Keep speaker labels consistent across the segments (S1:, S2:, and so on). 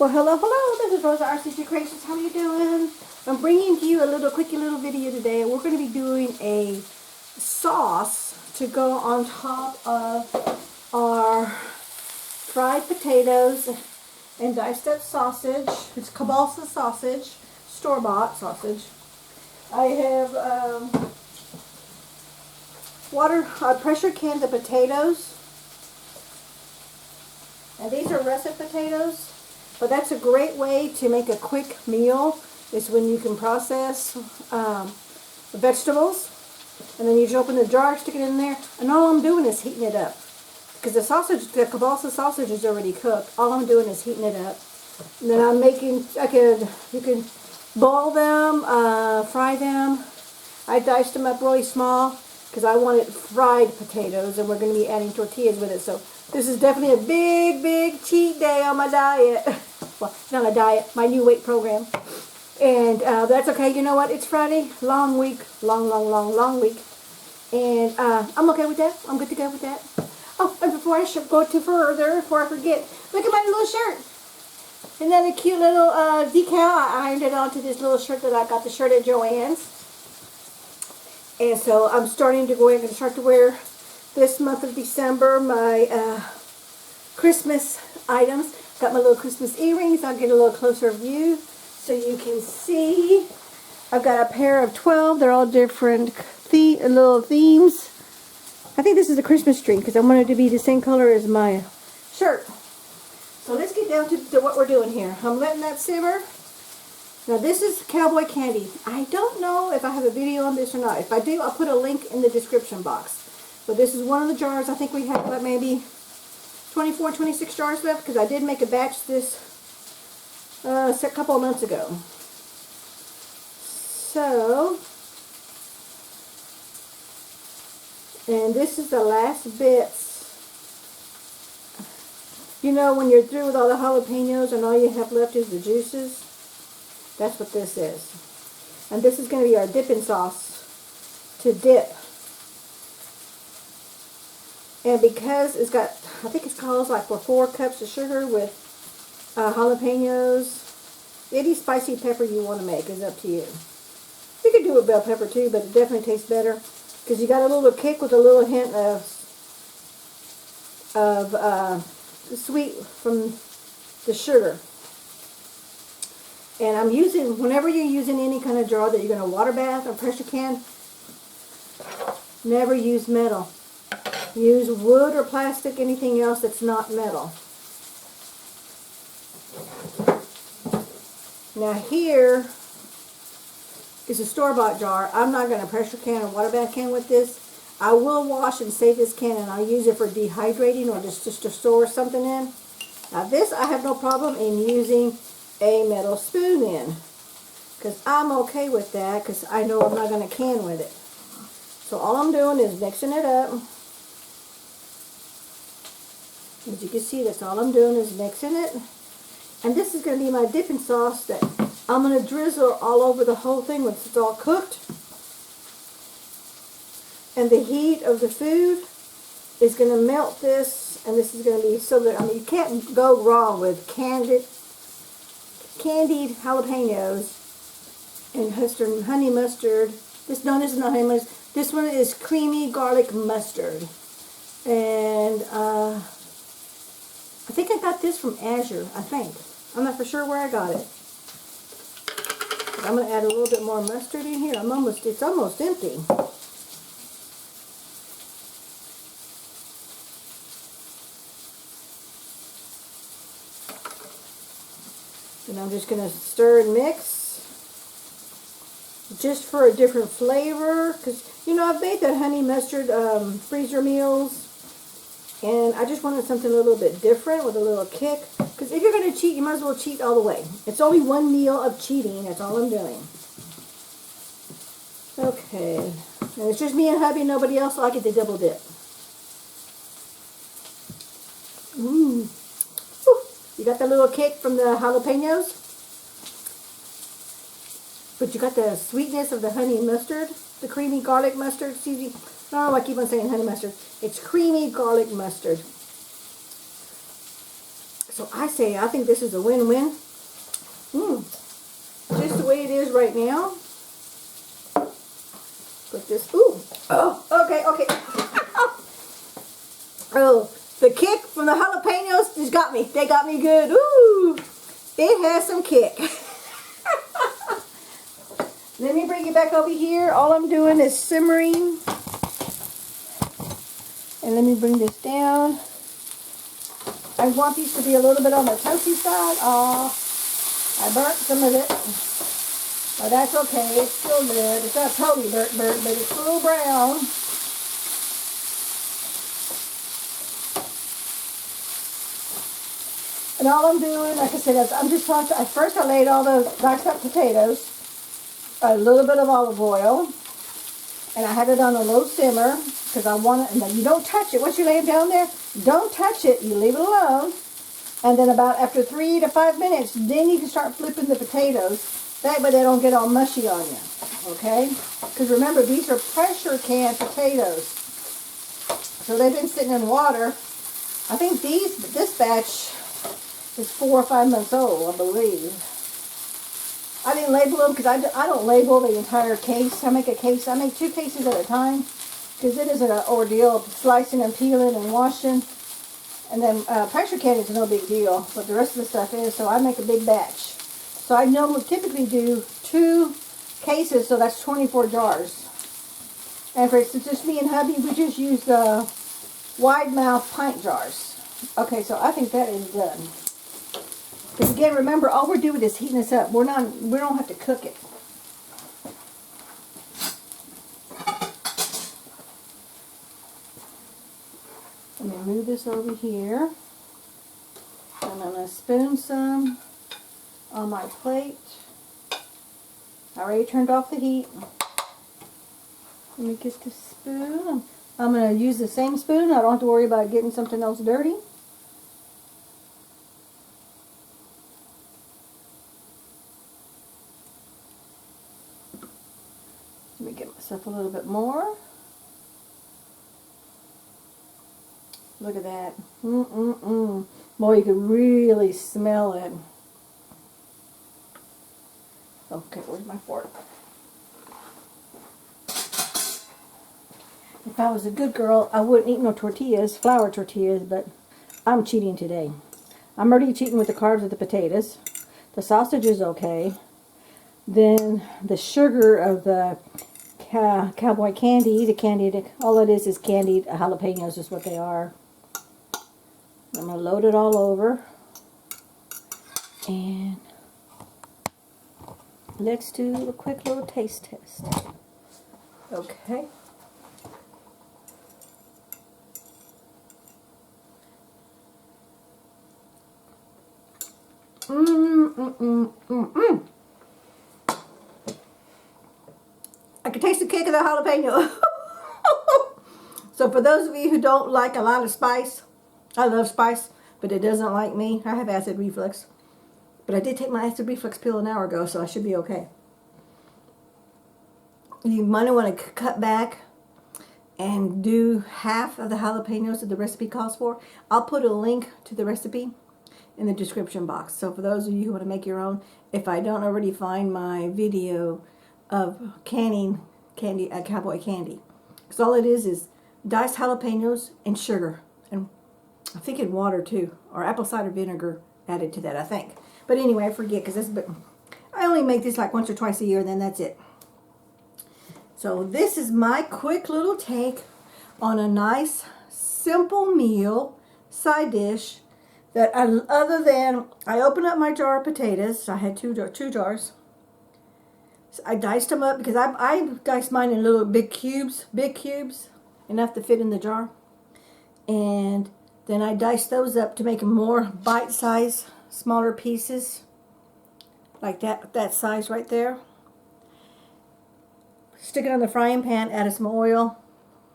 S1: Well, hello, this is Rosa, rcgkreations. How are you doing? I'm bringing to you a quick little video today. We're going to be doing a sauce to go on top of our fried potatoes and diced up sausage. It's kielbasa sausage, store-bought sausage. I have pressure canned the potatoes. And these are russet potatoes. But that's a great way to make a quick meal, is when you can process vegetables. And then you just open the jar, stick it in there, and all I'm doing is heating it up. Because the sausage, the kielbasa sausage is already cooked. All I'm doing is heating it up. And then I'm making, you can boil them, fry them. I diced them up really small because I wanted fried potatoes, and we're going to be adding tortillas with it. So this is definitely a big cheat day on my diet. Well, not a diet, my new weight program. And that's okay. You know what? It's Friday. Long week. Long week. And I'm okay with that. I'm good to go with that. Oh, and before I go too further, before I forget, look at my little shirt. Isn't that a cute little decal? I ironed it onto this little shirt that I got the shirt at Joann's. And so I'm starting to start to wear this month of December my Christmas items. Got my little Christmas earrings. I'll get a little closer view so you can see. I've got a pair of 12. They're all different little themes. I think this is a Christmas tree because I want it to be the same color as my shirt. So let's get down to what we're doing here. I'm letting that simmer. Now this is Cowboy Candy. I don't know if I have a video on this or not. If I do, I'll put a link in the description box. But this is one of the jars. I think we have like maybe 24, 26 jars left because I did make a batch this a couple of months ago. So, and this is the last bits. You know, when you're through with all the jalapenos and all you have left is the juices, that's what this is. And this is going to be our dipping sauce to dip. And because it's got, I think it calls like for 4 cups of sugar with jalapenos. Any spicy pepper you want to make is up to you. You could do a bell pepper too, but it definitely tastes better because you got a little kick with a little hint of sweet from the sugar. And I'm using, whenever you're using any kind of jar that you're going to water bath or pressure can, never use metal. Use wood or plastic, anything else that's not metal. Now here is a store-bought jar. I'm not going to pressure can or water bath can with this. I will wash and save this can, and I'll use it for dehydrating or just to store something in. Now this I have no problem in using a metal spoon in, because I'm okay with that because I know I'm not going to can with it. So all I'm doing is mixing it up. As you can see, that's all I'm doing is mixing it. And this is going to be my dipping sauce that I'm going to drizzle all over the whole thing once it's all cooked. And the heat of the food is going to melt this, and this is going to be so that, I mean, you can't go wrong with candied jalapenos and honey mustard. This is not honey mustard. This one is creamy garlic mustard. And I think I got this from Azure, I think. I'm not for sure where I got it. But I'm going to add a little bit more mustard in here. It's almost empty. And I'm just going to stir and mix. Just for a different flavor. Because, you know, I've made that honey mustard freezer meals. And I just wanted something a little bit different with a little kick. Because if you're going to cheat, you might as well cheat all the way. It's only one meal of cheating. That's all I'm doing. Okay. And it's just me and hubby. Nobody else. So I get to double dip. Mmm. You got the little kick from the jalapenos. But you got the sweetness of the honey mustard. The creamy garlic mustard. Oh, I keep on saying honey mustard. It's creamy garlic mustard. So I say, I think this is a win-win. Just the way it is right now. Put this, okay. Oh, the kick from the jalapenos just got me. They got me good. Ooh, it has some kick. Let me bring it back over here. All I'm doing is simmering. And let me bring this down. I want these to be a little bit on the toasty side. Oh, I burnt some of it. But that's okay. It's still good. It's not totally burnt, but it's a little brown. And all I'm doing, like I said, I'm just trying to, at first I laid all those diced up potatoes, a little bit of olive oil, and I had it on a low simmer because I want it, and you don't touch it. Once you lay it down there, don't touch it. You leave it alone. And then about after 3 to 5 minutes, then you can start flipping the potatoes. That way they don't get all mushy on you, okay? Because remember, these are pressure can potatoes. So they've been sitting in water. I think this batch is 4 or 5 months old, I believe. I didn't label them because I don't label the entire case. I make 2 cases at a time because it is an ordeal slicing and peeling and washing. And then pressure candy is no big deal, but the rest of the stuff is, so I make a big batch. So I normally typically do 2 cases, so that's 24 jars. And for instance, just me and hubby, we just use the wide mouth pint jars. Okay, so I think that is done. Because again, remember, all we're doing is heating this up. We don't have to cook it. Let me move this over here. I'm going to spoon some on my plate. I already turned off the heat. Let me get the spoon. I'm going to use the same spoon. I don't have to worry about getting something else dirty. Let me get myself a little bit more. Look at that. Boy, you can really smell it. Okay, where's my fork? If I was a good girl, I wouldn't eat no tortillas, flour tortillas, but I'm cheating today. I'm already cheating with the carbs of the potatoes. The sausage is okay. Then the sugar of the Cowboy Candy, all it is candied jalapenos is what they are. I'm going to load it all over. And let's do a quick little taste test. Okay. I can taste the kick of the jalapeno. So for those of you who don't like a lot of spice, I love spice, but it doesn't like me. I have acid reflux. But I did take my acid reflux pill an hour ago, so I should be okay. You might want to cut back and do half of the jalapenos that the recipe calls for. I'll put a link to the recipe in the description box. So for those of you who want to make your own, if I don't already find my video of canning candy at Cowboy Candy. Because all it is diced jalapenos and sugar. And I think in water too. Or apple cider vinegar added to that, I think. But anyway, I forget because I only make this like once or twice a year and then that's it. So this is my quick little take on a nice simple meal, side dish, that other than I opened up my jar of potatoes. I had two jars. So I diced them up because I diced mine in little big cubes, enough to fit in the jar. And then I diced those up to make them more bite-sized, smaller pieces, like that size right there. Stick it on the frying pan, add some oil.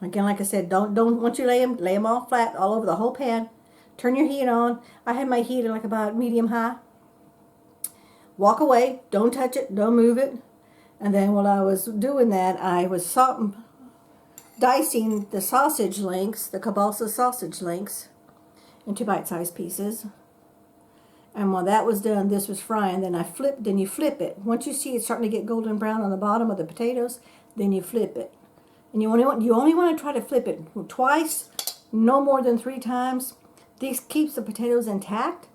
S1: Again, like I said, don't once you lay them all flat all over the whole pan. Turn your heat on. I had my heat at like about medium-high. Walk away. Don't touch it. Don't move it. And then while I was doing that, I was dicing the sausage links, the kielbasa sausage links, into bite-sized pieces. while that was done, this was frying. Then you flip it. Once you see it starting to get golden brown on the bottom of the potatoes, then you flip it. And you only want to try to flip it twice, no more than 3 times. This keeps the potatoes intact,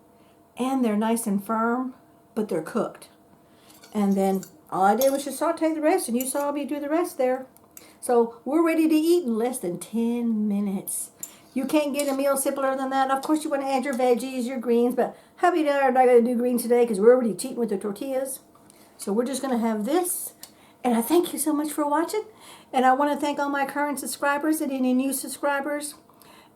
S1: and they're nice and firm, but they're cooked. And then all I did was just saute the rest, and you saw me do the rest there. So we're ready to eat in less than 10 minutes. You can't get a meal simpler than that. Of course, you want to add your veggies, your greens, but hubby and I are not going to do greens today because we're already cheating with the tortillas. So we're just going to have this. And I thank you so much for watching. And I want to thank all my current subscribers and any new subscribers.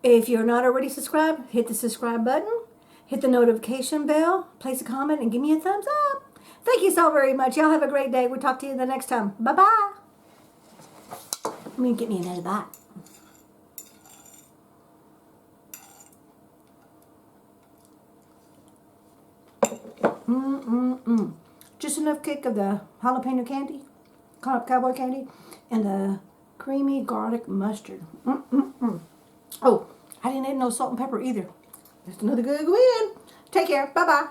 S1: If you're not already subscribed, hit the subscribe button, hit the notification bell, place a comment, and give me a thumbs up. Thank you so very much. Y'all have a great day. We'll talk to you the next time. Bye-bye. Let me get me another bite. Just enough kick of the jalapeno candy, cowboy candy, and the creamy garlic mustard. Oh, I didn't add no salt and pepper either. Just another good win. Take care. Bye-bye.